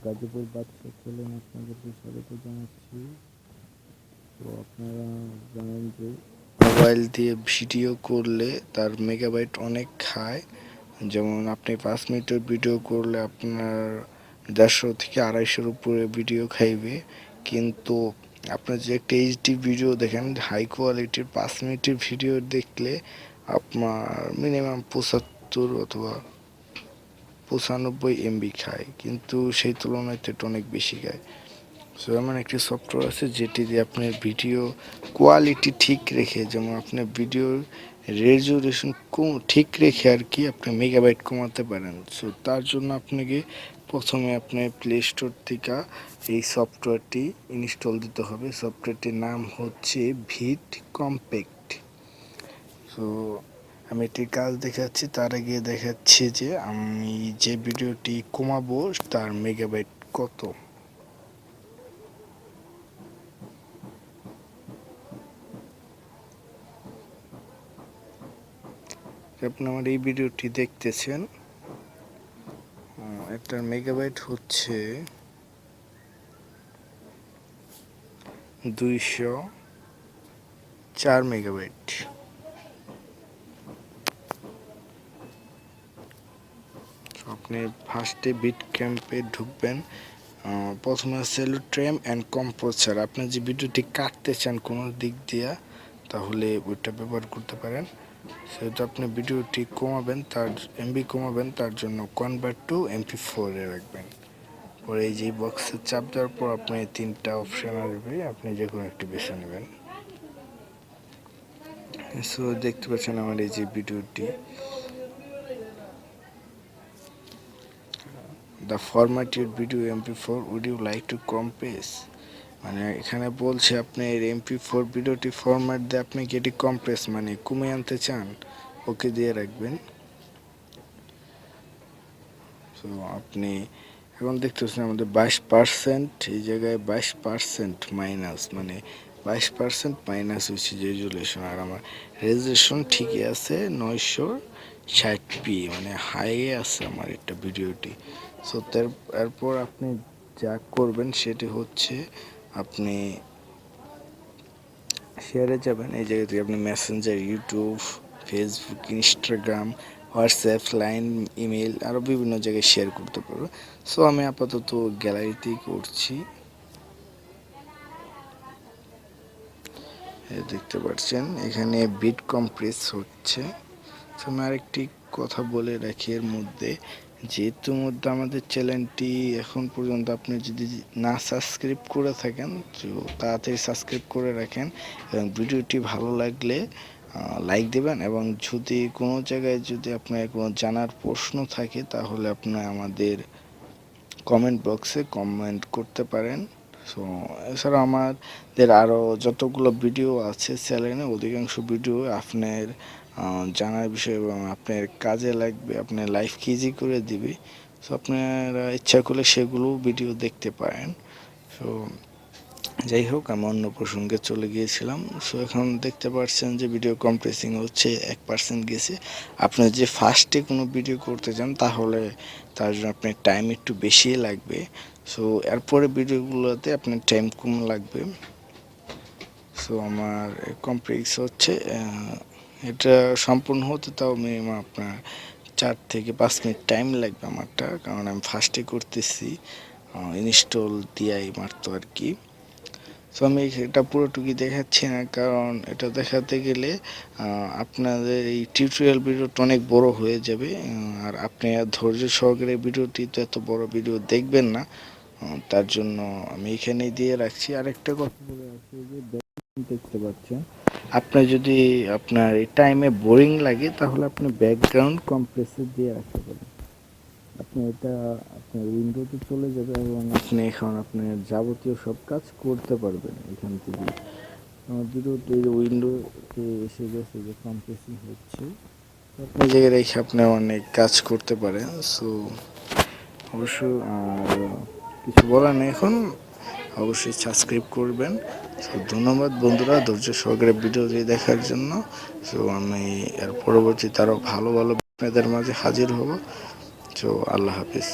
গাজীপুর বাদশা চ্যানেলে আপনাদেরকে স্বাগত জানাচ্ছি। তো আপনারা জানেন যে মোবাইল দিয়ে ভিডিও করলে তার মেগাবাইট অনেক খায়। যেমন আপনি 5 মিনিটের ভিডিও করলে আপনার 150 থেকে 250-র উপরে ভিডিও খাইবে। কিন্তু আপনার যে একটা এইচডি ভিডিও দেখেন হাই কোয়ালিটির 5 মিনিটের ভিডিও দেখলে আপনার মিনিমাম 75 অথবা 95 এমবি খায়, কিন্তু সেই তুলনায় তো এটা অনেক বেশি খায়। সো এমন একটি সফটওয়্যার আছে যেটি দিয়ে আপনার ভিডিও কোয়ালিটি ঠিক রেখে, যেমন আপনার ভিডিওর রেজুলেশন ঠিক রেখে আর কি আপনি মেগাবাইট কমাতে পারেন। সো তার জন্য আপনাকে প্রথমে আপনার প্লে স্টোর থেকে এই সফটওয়্যারটি ইনস্টল দিতে হবে। সফটওয়্যারটির নাম হচ্ছে ভিট কম্প্যাক্ট। সো আমি একটি কাজ দেখাচ্ছি, তার আগে দেখাচ্ছি যে আমি যে ভিডিওটি কমাবো তার মেগাবাইট কত। আপনি আমার এই ভিডিওটি দেখতেছেন, এটার মেগাবাইট হচ্ছে 204 মেগাবাইট। আপনি ফার্স্টে বিট ক্যাম্পে ঢুকবেন। প্রথমে সেলো ট্রেম অ্যান্ড কম্পোজার। আপনি যে ভিডিওটি কাটতে চান কোনো দিক দিয়ে, তাহলে ওইটা ব্যবহার করতে পারেন। সেহেতু আপনি ভিডিওটি কমাবেন, তার এমবি কমাবেন, তার জন্য কনভার্ট টু MP4 এ রাখবেন। পরে এই যে বক্সে চাপ দেওয়ার পর আপনি 3টা অপশান আসবে, আপনি যে কোনো একটি বেছে নেবেন। সো দেখতে পাচ্ছেন আমার এই যে ভিডিওটি, the formatted video MP4 would you like to compress. মানে এখানে বলছে আপনি MP4 ভিডিওটি ফরম্যাট দিয়ে আপনি কি এটি কম্প্রেস মানে কমিয়ে আনতে চান, ওকে দিয়ে রাখবেন। সো আপনি এখন দেখতে পাচ্ছেন আমাদের 22%, এই জায়গায় 22% মাইনাস, মানে 22% মাইনাস হচ্ছে রেজুলেশন। আর আমার রেজুলেশন ঠিকই আছে 960p, মানে হাইয়ে আছে আমার একটা ভিডিওটি। সো এরপর আপনি যা করবেন সেটি হচ্ছে আপনি শেয়ারে যাবেন। এই জায়গা থেকে আপনি Messenger, YouTube, Facebook, Instagram, WhatsApp, line, email আরও বিভিন্ন জায়গায় শেয়ার করতে পারবো। সো আমি আপাতত গ্যালারিতেই করছি। দেখতে পাচ্ছেন এখানে বিট কম্প্রেস হচ্ছে। সো আমি আরেকটি কথা বলে রাখি এর মধ্যে, যেহেতু আমাদের চ্যানেলটি এখন পর্যন্ত আপনি যদি না সাবস্ক্রাইব করে থাকেন তো তাড়াতাড়ি সাবস্ক্রাইব করে রাখেন, এবং ভিডিওটি ভালো লাগলে লাইক দেবেন, এবং যদি কোনো জায়গায় যদি আপনার কোনো জানার প্রশ্ন থাকে তাহলে আপনার আমাদের কমেন্ট বক্সে কমেন্ট করতে পারেন। সো এছাড়া আমাদের আরও যতগুলো ভিডিও আছে চ্যানেলে, অধিকাংশ ভিডিও আপনার জানার বিষয় এবং আপনার কাজে লাগবে, আপনার লাইফকে ইজি করে দিবে। সো আপনারা ইচ্ছা করলে সেগুলো ভিডিও দেখতে পারেন। সো যাই হোক, আমি অন্য প্রসঙ্গে চলে গিয়েছিলাম। সো এখন দেখতে পাচ্ছেন যে ভিডিও কম্প্রেসিং হচ্ছে 1% গেছে। আপনি যে ফার্স্টে কোনো ভিডিও করতে চান তাহলে তার জন্য আপনার টাইম একটু বেশি লাগবে। সো এরপরে ভিডিওগুলোতে আপনার টাইম কম লাগবে। সো আমার কমপ্লেক্স হচ্ছে এটা সম্পূর্ণ হতে তাও মিনিমাম আপনার 4 থেকে 5 মিনিট টাইম লাগবে আমারটা, কারণ আমি ফার্স্টে করতেছি, ইনস্টল দিয়াই মারতো আর কি। সো আমি এটা পুরোটুকুই দেখাচ্ছি না, কারণ এটা দেখাতে গেলে আপনাদের এই টিউটোরিয়াল ভিডিওটা অনেক বড় হয়ে যাবে, আর আপনি ধৈর্য সহকারে ভিডিওটি তো এত বড় ভিডিও দেখবেন না। তার জন্য আমি এখানেই দিয়ে রাখছি। আরেকটা কথা বলে রাখছি যে দেখতে পাচ্ছেন, আপনার যদি আপনার এই টাইমে বোরিং লাগে তাহলে আপনি ব্যাকগ্রাউন্ড কম্প্রেসর দিয়ে রাখতে পারেন। আপনি এটা আপনার উইন্ডোতে চলে যাবে এবং আপনি এখন আপনার যাবতীয় সব কাজ করতে পারবেন এখান থেকে। আমার ভিডিওতে উইন্ডোতে এসে গেছে যে কম্প্রেসিং হচ্ছে, আপনি জায়গায় রেখে আপনি অনেক কাজ করতে পারেন। সো অবশ্য আর কিছু বলার নেই এখন, অবশ্যই সাবস্ক্রাইব করবেন। সো ধন্যবাদ বন্ধুরা ধৈর্য সহকারে ভিডিওটি দেখার জন্য। সো আমি এর পরবর্তীতে আরও ভালো ভালো আপনাদের মাঝে হাজির হব। সো আল্লাহ হাফিজ।